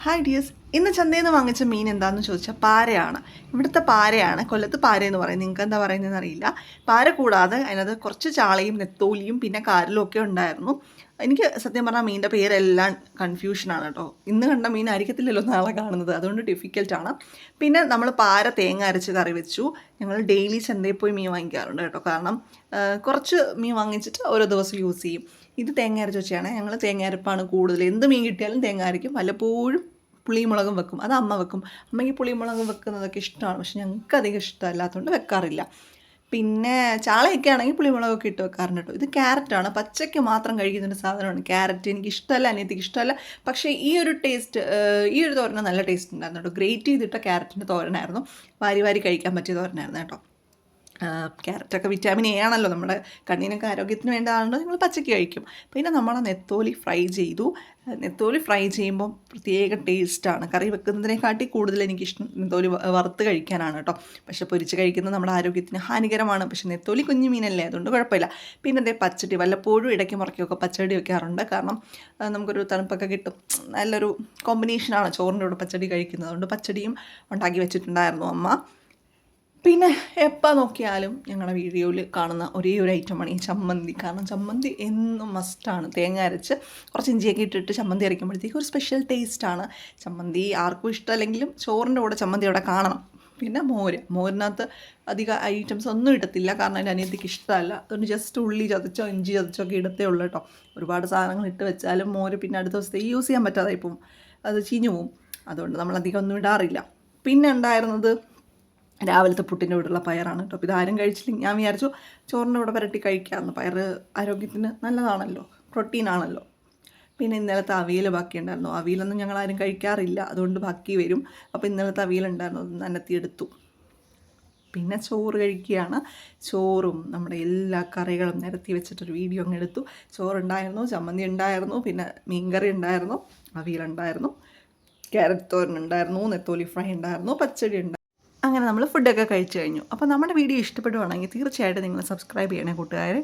Hi dears, ഇന്ന് ചന്തയിൽ നിന്ന് വാങ്ങിച്ച മീൻ എന്താണെന്ന് ചോദിച്ചാൽ പാരയാണ്. ഇവിടുത്തെ പാരയാണ്, കൊല്ലത്ത് പാരയെന്ന് പറയും. നിങ്ങൾക്ക് എന്താ പറയുന്നതെന്ന് അറിയില്ല. പാര കൂടാതെ അതിനകത്ത് കുറച്ച് ചാളയും നെത്തോലിയും പിന്നെ കാരലും ഒക്കെ ഉണ്ടായിരുന്നു. എനിക്ക് സത്യം പറഞ്ഞാൽ മീനിൻ്റെ പേരെല്ലാം കൺഫ്യൂഷനാണ് കേട്ടോ. ഇന്ന് കണ്ട മീൻ ആയിരിക്കത്തില്ലല്ലോ നാളെ കാണുന്നത്, അതുകൊണ്ട് ഡിഫിക്കൽട്ടാണ്. പിന്നെ നമ്മൾ പാര തേങ്ങ അരച്ച് കറി വെച്ചു. ഞങ്ങൾ ഡെയിലി ചന്തയിൽ പോയി മീൻ വാങ്ങിക്കാറുണ്ട് കേട്ടോ. കാരണം കുറച്ച് മീൻ വാങ്ങിച്ചിട്ട് ഓരോ ദിവസം യൂസ് ചെയ്യും. ഇത് തേങ്ങ അരച്ച് വെച്ചാണ്. ഞങ്ങൾ തേങ്ങ അരപ്പാണ് കൂടുതൽ. എന്ത് മീൻ കിട്ടിയാലും തേങ്ങ അരയ്ക്കും. വല്ലപ്പോഴും പുളിമുളകും വെക്കും. അത് അമ്മ വെക്കും. അമ്മയ്ക്ക് പുളിമുളകും വെക്കുന്നതൊക്കെ ഇഷ്ടമാണ്, പക്ഷെ ഞങ്ങൾക്ക് അധികം ഇഷ്ടമല്ലാത്തതുകൊണ്ട് വെക്കാറില്ല. പിന്നെ ചാളയൊക്കെ ആണെങ്കിൽ പുളിമുളകൊക്കെ ഇട്ട് വെക്കാറുണ്ട് കേട്ടോ. ഇത് ക്യാരറ്റാണ്, പച്ചയ്ക്ക് മാത്രം കഴിക്കുന്നൊരു സാധനമാണ് ക്യാരറ്റ്. എനിക്ക് ഇഷ്ടമല്ല, അനിയത്തിക്ക് ഇഷ്ടമല്ല. പക്ഷേ ഈ ഒരു ടേസ്റ്റ്, ഈ ഒരു തോരന് നല്ല ടേസ്റ്റ് ഉണ്ടായിരുന്നു കേട്ടോ. ഗ്രേറ്റ് ചെയ്തിട്ട ക്യാരറ്റിൻ്റെ തോരനായിരുന്നു. വാരി വാരി കഴിക്കാൻ പറ്റിയ തോരനായിരുന്നു കേട്ടോ. ക്യാരറ്റൊക്കെ വിറ്റാമിൻ എ ആണല്ലോ, നമ്മുടെ കണ്ണിനൊക്കെ ആരോഗ്യത്തിന് വേണ്ടതാണല്ലോ. നിങ്ങൾ പച്ചയ്ക്ക് കഴിക്കും. പിന്നെ നമ്മൾ നെത്തോലി ഫ്രൈ ചെയ്തു. നെത്തോലി ഫ്രൈ ചെയ്യുമ്പോൾ പ്രത്യേക ടേസ്റ്റാണ്. കറി വെക്കുന്നതിനെക്കാട്ടി കൂടുതൽ എനിക്കിഷ്ടം നെത്തോലി വറുത്ത് കഴിക്കാനാണ് കേട്ടോ. പക്ഷേ പൊരിച്ച് കഴിക്കുന്നത് നമ്മുടെ ആരോഗ്യത്തിന് ഹാനികരമാണ്. പക്ഷേ നെത്തോലി കുഞ്ഞു മീനല്ലേ, അതുകൊണ്ട് കുഴപ്പമില്ല. പിന്നെ അതേ പച്ചടി, വല്ലപ്പോഴും ഇടയ്ക്ക് മുറയ്ക്കൊക്കെ പച്ചടി വെക്കാറുണ്ട്. കാരണം നമുക്കൊരു തണുപ്പൊക്കെ കിട്ടും. നല്ലൊരു കോമ്പിനേഷനാണ് ചോറിൻ്റെ കൂടെ പച്ചടി കഴിക്കുന്നത്. അതുകൊണ്ട് പച്ചടിയും ഉണ്ടാക്കി വെച്ചിട്ടുണ്ടായിരുന്നു അമ്മ. പിന്നെ എപ്പോൾ നോക്കിയാലും ഞങ്ങളുടെ വീഡിയോയിൽ കാണുന്ന ഒരേ ഒരു ഐറ്റമാണ് ഈ ചമ്മന്തി. കാരണം ചമ്മന്തി എന്നും മസ്റ്റാണ്. തേങ്ങ അരച്ച് കുറച്ച് ഇഞ്ചിയൊക്കെ ഇട്ടിട്ട് ചമ്മന്തി അരയ്ക്കുമ്പോഴത്തേക്കും ഒരു സ്പെഷ്യൽ ടേസ്റ്റാണ്. ചമ്മന്തി ആർക്കും ഇഷ്ടമല്ലെങ്കിലും ചോറിൻ്റെ കൂടെ ചമ്മന്തി അവിടെ കാണണം. പിന്നെ മോരിനകത്ത് അധികം ഐറ്റംസ് ഒന്നും ഇടത്തില്ല, കാരണം എൻ്റെ അനിയത്തിക്ക് ഇഷ്ടമല്ല. അതുകൊണ്ട് ജസ്റ്റ് ഉള്ളി ചതച്ചോ ഇഞ്ചി ചതച്ചോ ഒക്കെ ഇടത്തേ ഉള്ളൂ കേട്ടോ. ഒരുപാട് സാധനങ്ങൾ ഇട്ട് വെച്ചാലും മോര് പിന്നെ അടുത്ത ദിവസത്തേക്ക് യൂസ് ചെയ്യാൻ പറ്റാതെ ഇപ്പം അത് ചീഞ്ഞു പോവും. അതുകൊണ്ട് നമ്മളധികം ഒന്നും ഇടാറില്ല. പിന്നെ ഉണ്ടായിരുന്നത് രാവിലത്തെ പുട്ടിൻ്റെ കൂടെയുള്ള പയറാണ് കേട്ടോ. അപ്പോൾ ഇതാരും കഴിച്ചില്ലെങ്കിൽ ഞാൻ വിചാരിച്ചു ചോറിൻ്റെ കൂടെ പുരട്ടി കഴിക്കാമെന്ന്. പയർ ആരോഗ്യത്തിന് നല്ലതാണല്ലോ, പ്രോട്ടീനാണല്ലോ. പിന്നെ ഇന്നലത്തെ അവിയൽ ബാക്കിയുണ്ടായിരുന്നു. അവിയലൊന്നും ഞങ്ങളാരും കഴിക്കാറില്ല, അതുകൊണ്ട് ബാക്കി വരും. അപ്പോൾ ഇന്നലത്തെ അവിയലുണ്ടായിരുന്നു, അത് നനത്തിയെടുത്തു. പിന്നെ ചോറ് കഴിക്കുകയാണ്. ചോറും നമ്മുടെ എല്ലാ കറികളും നിരത്തി വെച്ചിട്ടൊരു വീഡിയോ അങ്ങ് എടുത്തു. ചോറുണ്ടായിരുന്നു, ചമ്മന്തി ഉണ്ടായിരുന്നു, പിന്നെ മീൻകറി ഉണ്ടായിരുന്നു, അവിയലുണ്ടായിരുന്നു, ക്യാരറ്റ് തോരൻ ഉണ്ടായിരുന്നു, നെത്തോലി ഫ്രൈ ഉണ്ടായിരുന്നു, പച്ചടി ഉണ്ടായിരുന്നു. അങ്ങനെ നമ്മൾ ഫുഡൊക്കെ കഴിച്ചു കഴിഞ്ഞു. അപ്പോൾ നമ്മുടെ വീഡിയോ ഇഷ്ടപ്പെടുവാണെങ്കിൽ തീർച്ചയായിട്ടും നിങ്ങൾ സബ്സ്ക്രൈബ് ചെയ്യണേ കൂട്ടുകാരെ.